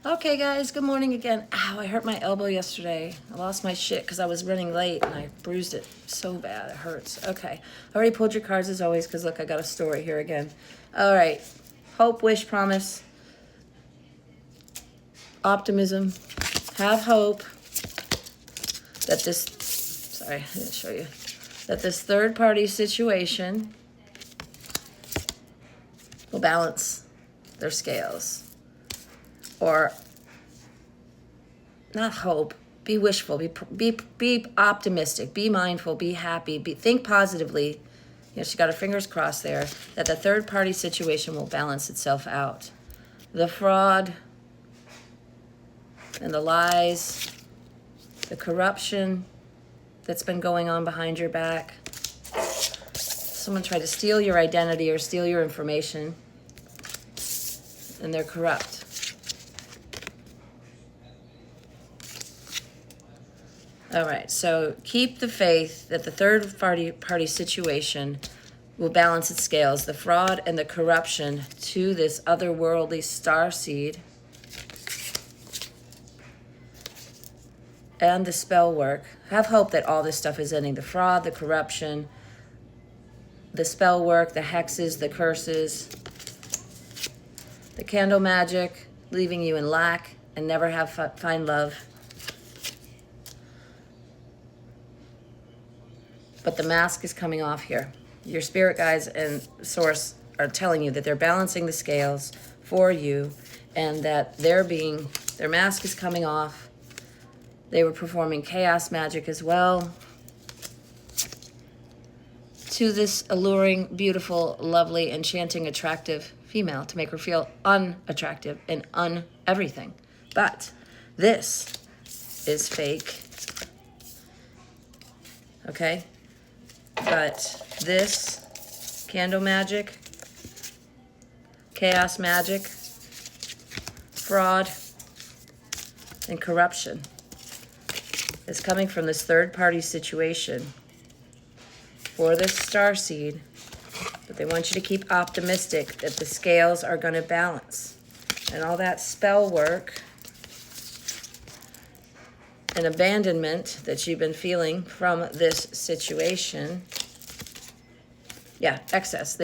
Okay, guys, good morning again. Ow, I hurt my elbow yesterday. I lost my shit because I was running late and I bruised it so bad. It hurts. Okay. I already pulled your cards as always because, look, I got a story here again. All right. Hope, wish, promise, optimism. Have hope that this, sorry, I didn't show you, that this third-party situation will balance their scales. Or not hope, be wishful, be optimistic, be mindful, be happy, think positively. You know, she got her fingers crossed there that the third party situation will balance itself out. The fraud and the lies, the corruption that's been going on behind your back. Someone tried to steal your identity or steal your information, and they're corrupt. All right, so keep the faith that the third party situation will balance its scales, the fraud and the corruption to this otherworldly star seed, and the spell work. Have hope that all this stuff is ending. The fraud, the corruption, the spell work, the hexes, the curses, the candle magic, leaving you in lack and never find love. But the mask is coming off here. Your spirit guides and source are telling you that they're balancing the scales for you and that their mask is coming off. They were performing chaos magic as well to this alluring, beautiful, lovely, enchanting, attractive female to make her feel unattractive and everything. But this is fake. Okay? But this candle magic, chaos magic, fraud, and corruption is coming from this third-party situation for this starseed. But they want you to keep optimistic that the scales are going to balance. And all that spell work and abandonment that you've been feeling from this situation. Yeah, excess.